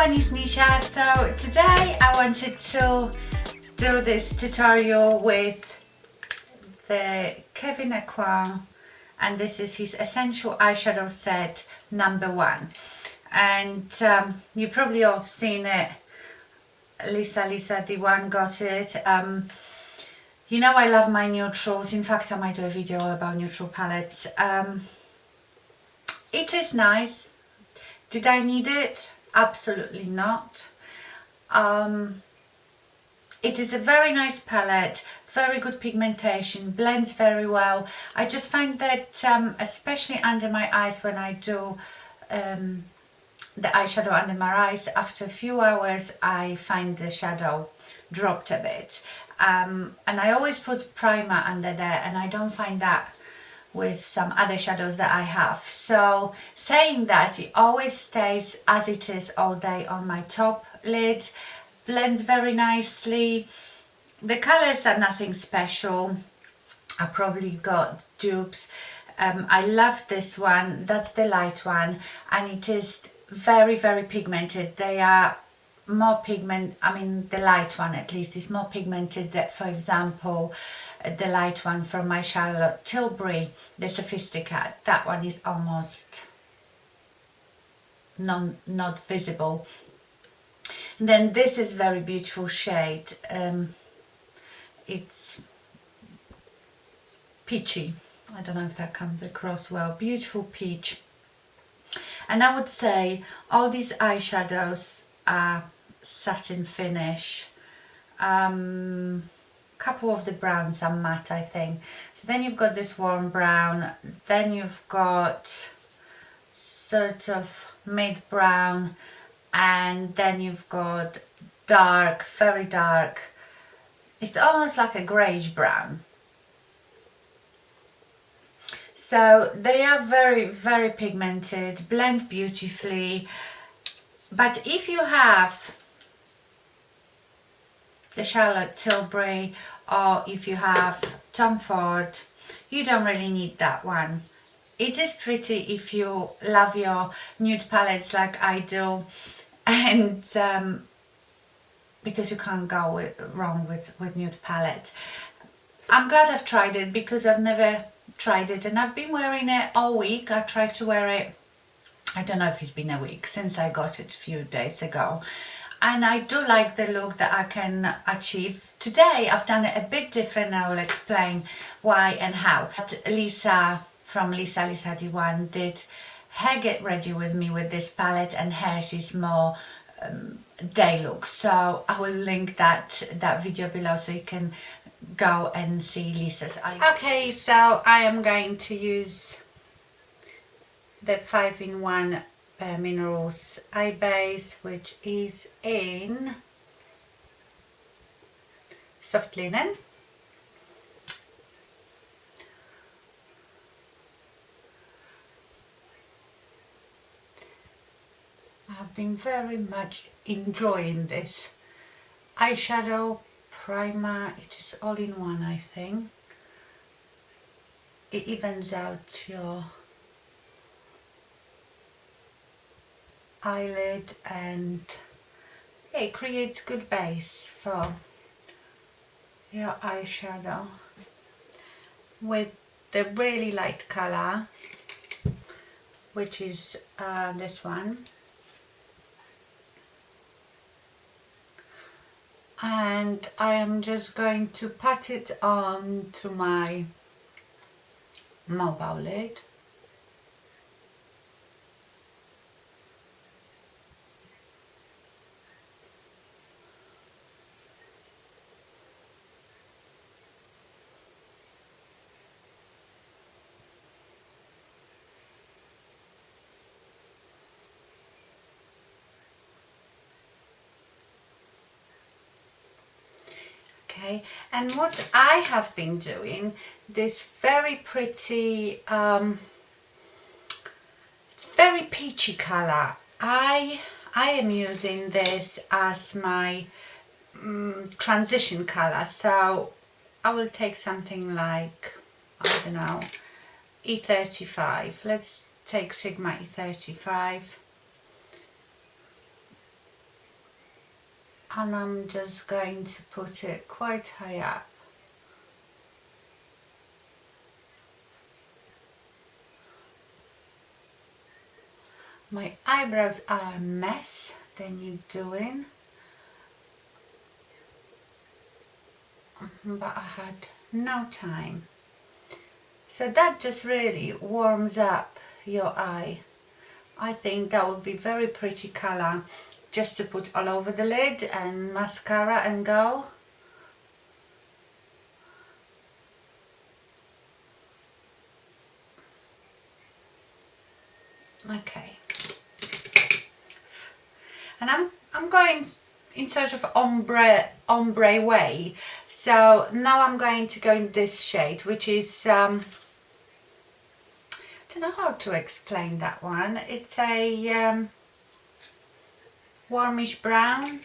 everyone, it's Nisha. So today I wanted to do this tutorial with the Kevyn Aucoin, and this is his essential eyeshadow set #1. And you probably all have seen it. Lisa D1 got it. You know I love my neutrals. In fact, I might do a video all about neutral palettes. It is nice. Did I need it? Absolutely not. It is a very nice palette, very good pigmentation, blends very well. I just find that especially under my eyes, when I do the eyeshadow under my eyes, after a few hours I find the shadow dropped a bit. And I always put primer under there, and I don't find that with some other shadows that I have. So saying that, it always stays as it is all day on my top lid, blends very nicely. The colors are nothing special. I probably got dupes. I love this one, that's the light one, and it is very pigmented. They are more pigment, I mean the light one at least is more pigmented than, for example, the light one from my Charlotte Tilbury, the Sophisticated. That one is almost not visible. And then this is very beautiful shade. It's peachy. I don't know if that comes across well. Beautiful peach. And I would say all these eyeshadows are satin finish. Couple of the browns are matte, I think. So then you've got this warm brown, then you've got sort of mid brown, and then you've got dark, very dark. It's almost like a greyish brown. So they are very pigmented, blend beautifully. But if you have the Charlotte Tilbury, or if you have Tom Ford, you don't really need that one. It is pretty if you love your nude palettes like I do, and because you can't go wrong with nude palette. I'm glad I've tried it, because I've never tried it, and I've been wearing it all week. I tried to wear it, I don't know if it's been a week since I got it a few days ago. And I do like the look that I can achieve. Today I've done it a bit different. I will explain why and how. But Lisa from Lisa D1 did her get ready with me with this palette, and hers is more day look. So I will link that video below so you can go and see Lisa's eye. Okay, so I am going to use the 5-in-1 Minerals eye base, which is in soft linen. I've been very much enjoying this eyeshadow primer. It is all in one, I think. It evens out your eyelid, and it creates good base for your eyeshadow with the really light color, which is this one. And I am just going to pat it on to my mobile lid. Okay, and what I have been doing, this very pretty, very peachy color. I am using this as my transition color. So I will take something like, I don't know, E35. Let's take Sigma E35. and I'm just going to put it quite high up. My eyebrows are a mess, they need doing, but I had no time. So that just really warms up your eye. I think that would be very pretty colour just to put all over the lid and mascara and go. Okay. And I'm going in sort of ombre way. So now I'm going to go in this shade, which is I don't know how to explain that one. It's a warmish brown,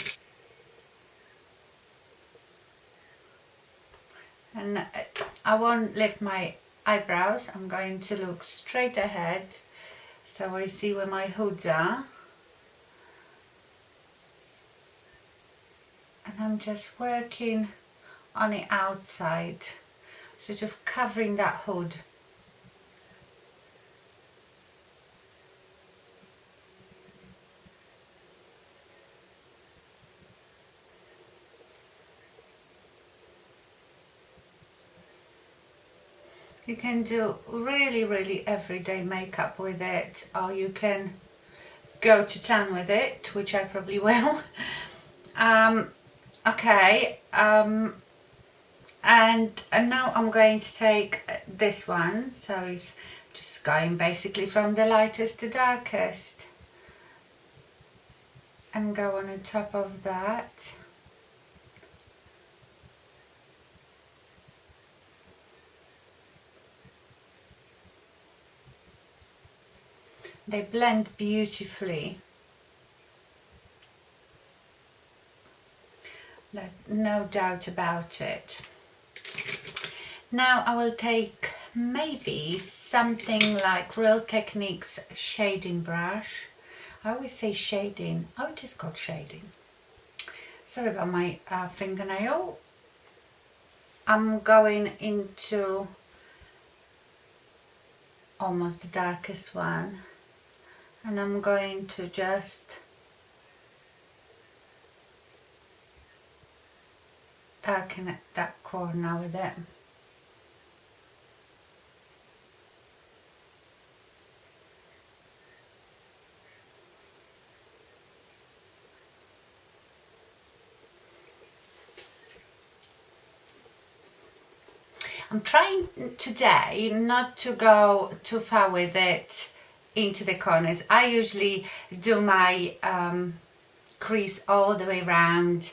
and I won't lift my eyebrows. I'm going to look straight ahead so I see where my hoods are. And I'm just working on the outside, sort of covering that hood. You can do really everyday makeup with it, or you can go to town with it, which I probably will. Okay, and now I'm going to take this one, so it's just going basically from the lightest to darkest, and go on the top of that. They blend beautifully. No doubt about it. Now I will take maybe something like Real Techniques shading brush. I always say shading. Oh, it is called shading. Sorry about my fingernail. I'm going into almost the darkest one, and I'm going to just darken that corner with it. I'm trying today not to go too far with it into the corners. I usually do my crease all the way around.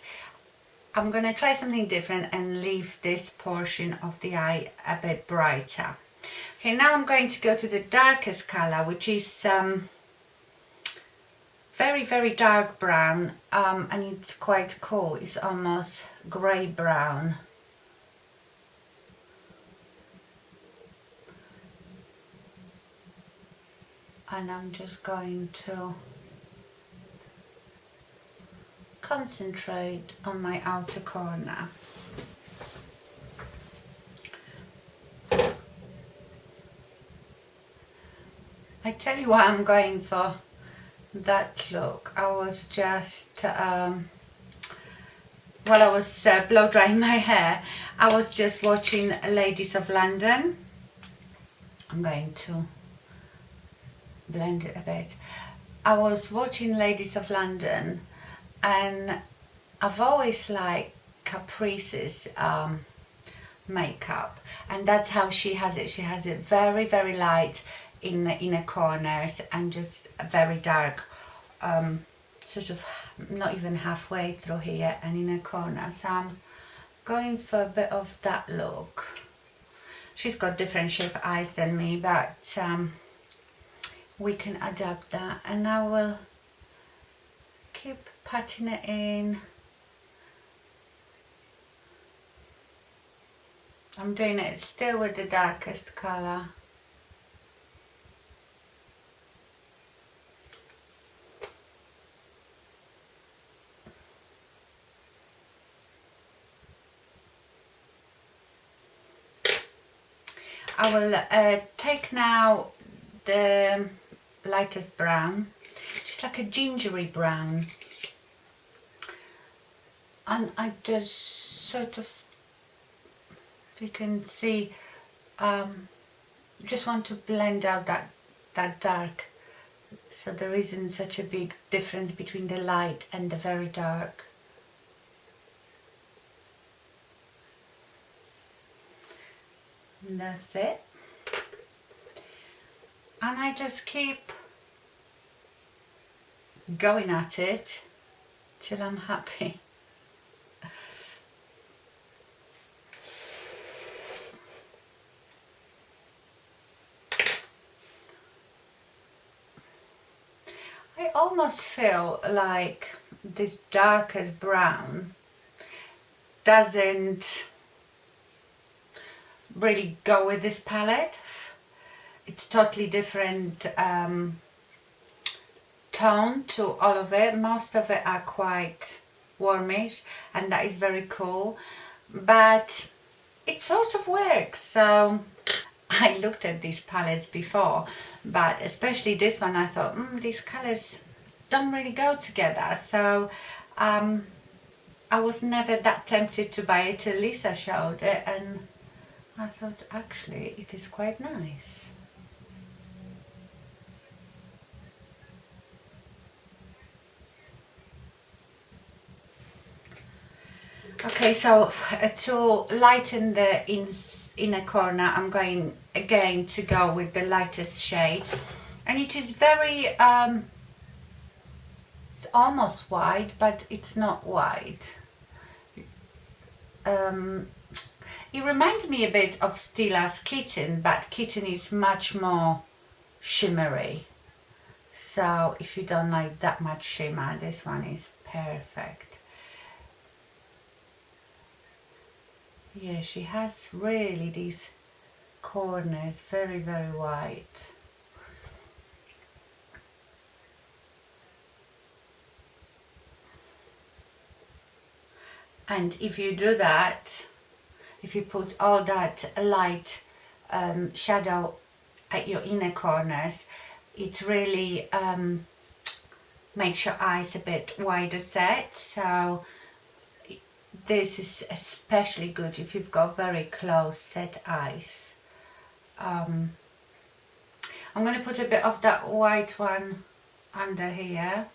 I'm going to try something different and leave this portion of the eye a bit brighter. Okay, now I'm going to go to the darkest colour, which is very dark brown, and it's quite cool. It's almost grey brown. And I'm just going to concentrate on my outer corner. I tell you why I'm going for that look. I was just while I was blow drying my hair, I was just watching Ladies of London. I'm going to blend it a bit. I was watching Ladies of London, and I've always liked Caprice's makeup, and that's how she has it. She has it very light in the inner corners and just very dark, sort of not even halfway through here and inner corner. So I'm going for a bit of that look. She's got different shape eyes than me, but we can adapt that, and I will keep patting it in. I'm doing it still with the darkest colour. I will take now the lightest brown, just like a gingery brown, and I just sort of, if you can see, just want to blend out that dark, so there isn't such a big difference between the light and the very dark. And that's it. And I just keep going at it till I'm happy. I almost feel like this darkest brown doesn't really go with this palette. It's totally different tone to all of it. Most of it are quite warmish, and that is very cool, but it sort of works. So I looked at these palettes before, but especially this one, I thought these colors don't really go together, so I was never that tempted to buy it till Lisa showed it, and I thought actually it is quite nice. Okay, so to lighten the inner corner, I'm going again to go with the lightest shade, and it is very, it's almost white, but it's not white. It reminds me a bit of Stilla's Kitten, but Kitten is much more shimmery. So if you don't like that much shimmer, this one is perfect. Yeah, she has really these corners very, very white. And if you do that, if you put all that light shadow at your inner corners, it really makes your eyes a bit wider set. So this is especially good if you've got very close set eyes. I'm going to put a bit of that white one under here,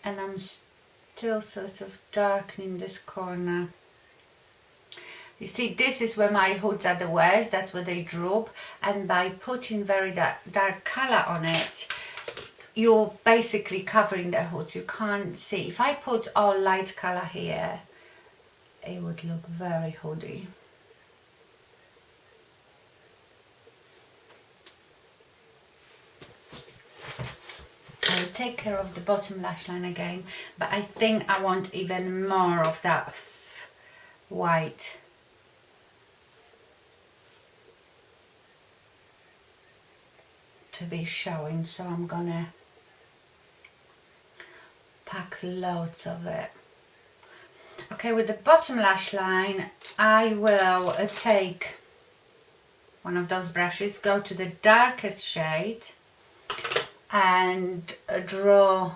and I'm still sort of darkening this corner. You see, this is where my hoods are the worst, that's where they droop, and by putting very dark colour on it, you're basically covering the hoods. You can't see. If I put all light colour here, it would look very hoody. I'll take care of the bottom lash line again, but I think I want even more of that white. To be showing, so I'm gonna pack loads of it. Okay, with the bottom lash line, I will take one of those brushes, go to the darkest shade and draw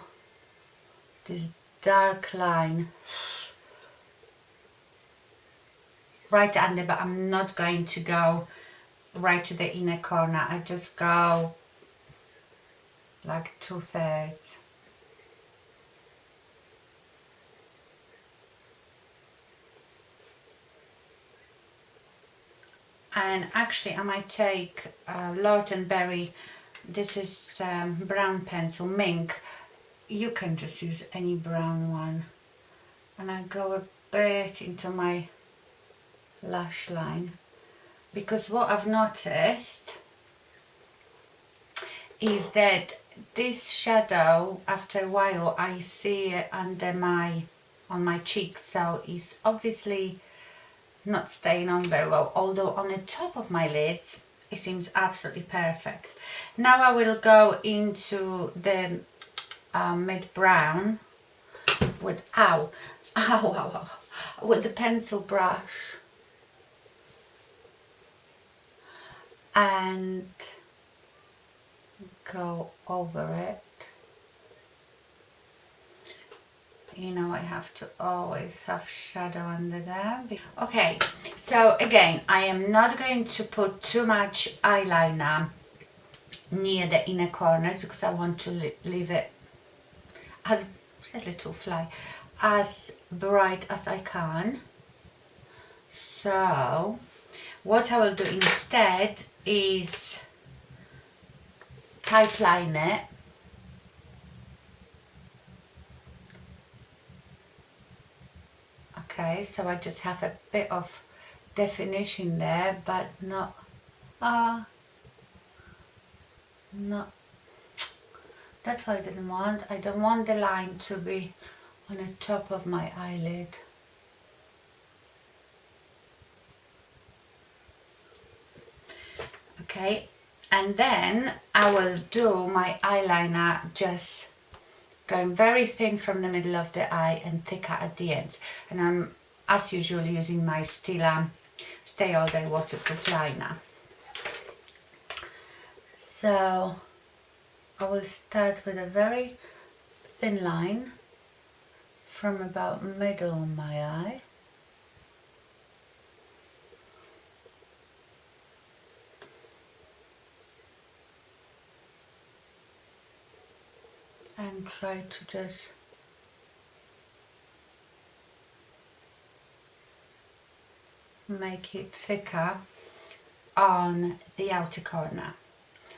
this dark line right under, but I'm not going to go right to the inner corner. I just go like 2/3. And actually I might take Lord & Berry, this is brown pencil, Mink. You can just use any brown one. And I go a bit into my lash line, because what I've noticed is that this shadow, after a while, I see it under on my cheeks, so it's obviously not staying on very well, although on the top of my lids it seems absolutely perfect. Now I will go into the mid brown with ow. with the pencil brush and go over it. You know, I have to always have shadow under there. Okay, so again, I am not going to put too much eyeliner near the inner corners because I want to leave it as a little fly, as bright as I can. So what I will do instead is tightline it. Okay, so I just have a bit of definition there, but not, that's what I didn't want. I don't want the line to be on the top of my eyelid. Okay, and then I will do my eyeliner just going very thin from the middle of the eye and thicker at the ends. And I'm, as usual, using my Stilla Stay All Day Waterproof Liner. So I will start with a very thin line from about middle of my eye. And try to just make it thicker on the outer corner.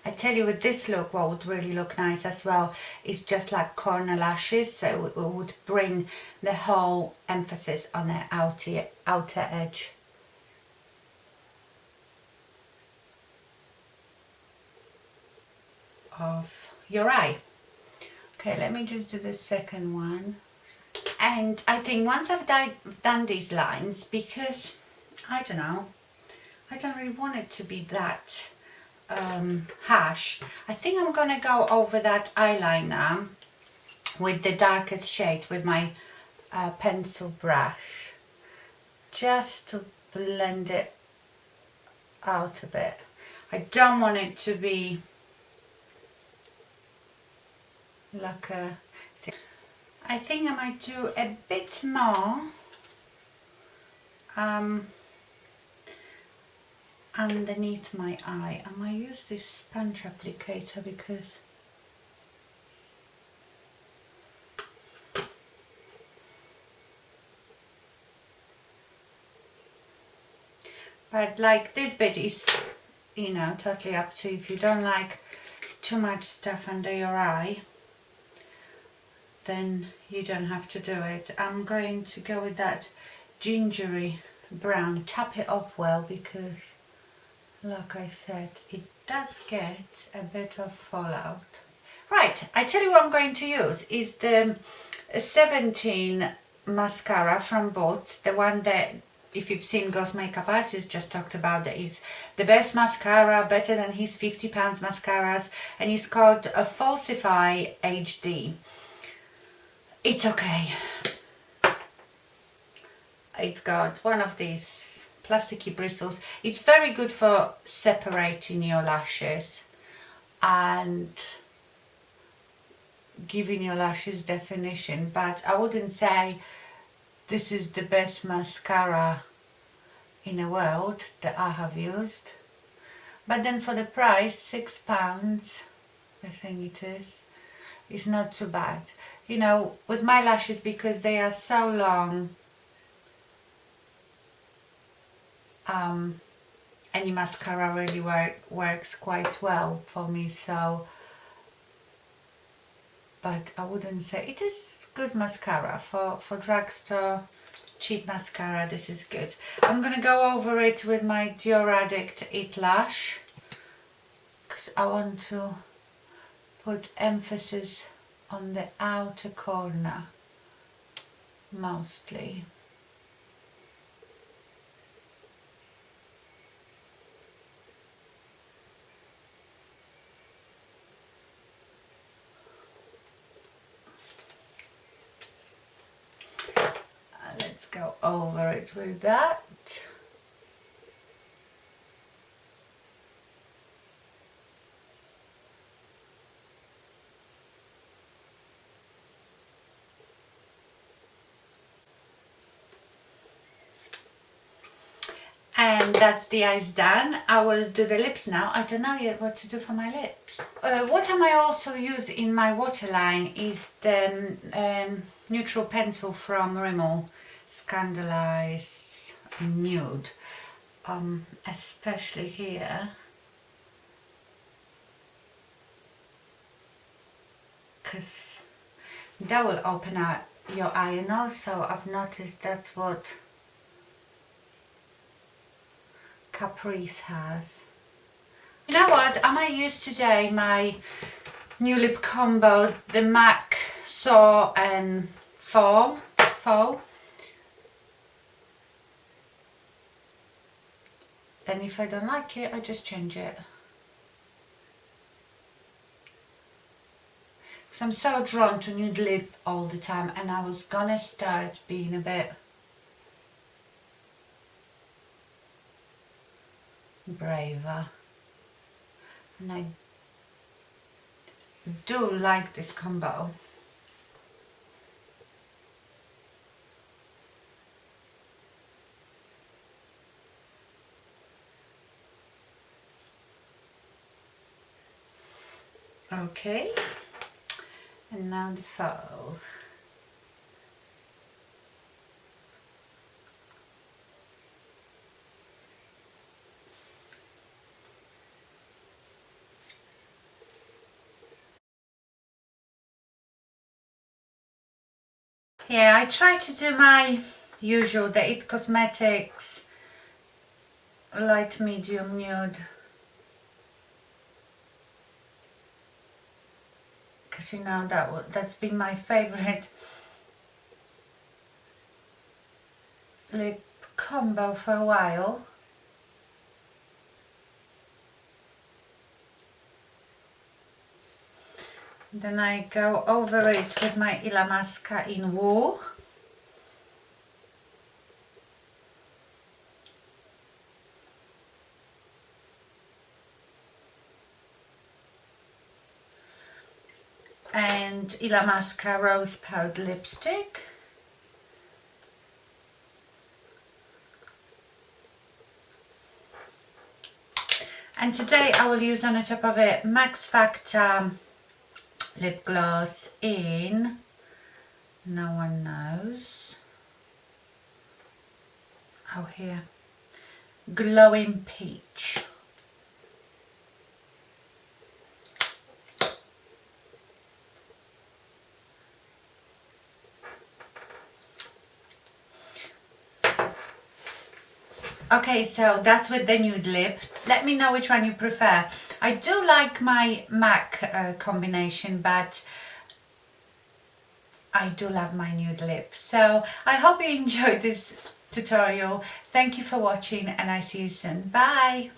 I tell you, with this look, what would really look nice as well is just like corner lashes, so it would bring the whole emphasis on the outer edge. Of your eye. Okay, let me just do the second one. And I think once I've done these lines, because I don't know, I don't really want it to be that harsh, I think I'm gonna go over that eyeliner with the darkest shade with my pencil brush, just to blend it out a bit. I don't want it to be like a, I think I might do a bit more underneath my eye. I might use this sponge applicator because but like this bit is, you know, totally up to you. If you don't like too much stuff under your eye, then you don't have to do it. I'm going to go with that gingery brown. Tap it off well because, like I said, it does get a bit of fallout. Right, I tell you what I'm going to use is the 17 mascara from Boots, the one that, if you've seen Ghost Makeup Artist just talked about, that is the best mascara, better than his £50 mascaras, and it's called a Falsifeye HD. It's okay. It's got one of these plasticky bristles. It's very good for separating your lashes and giving your lashes definition, but I wouldn't say this is the best mascara in the world that I have used. But then for the price, £6, I think it is not too bad. You know, with my lashes, because they are so long, any mascara really works quite well for me. So, but I wouldn't say it is good mascara for drugstore cheap mascara. This is good. I'm gonna go over it with my Dior It-lash because I want to put emphasis on the outer corner mostly. Let's go over it with that. And that's the eyes done. I will do the lips now. I don't know yet what to do for my lips. What I might also use in my waterline is the neutral pencil from Rimmel, Scandalized Nude. Especially here. Because that will open out your eye, and also I've noticed that's what Caprice has. You know what, I might use today my new lip combo, the MAC Soar and Faux. And if I don't like it, I just change it. Because I'm so drawn to nude lip all the time, and I was gonna start being a bit braver, and I do like this combo. Okay, and now the Faux. Yeah, I try to do my usual, the ItCosmetics light medium nude, because you know that's been my favorite lip combo for a while. Then I go over it with my Illamasqua in Wool. And Illamasqua Rosepout lipstick. And today I will use on the top of it MaxFctor lip gloss in No One Knows. Oh, here. Glowing Peach. Okay, so that's with the nude lip. Let me know which one you prefer. I do like my MAC combination, but I do love my nude lip. So I hope you enjoyed this tutorial. Thank you for watching, and I see you soon. Bye!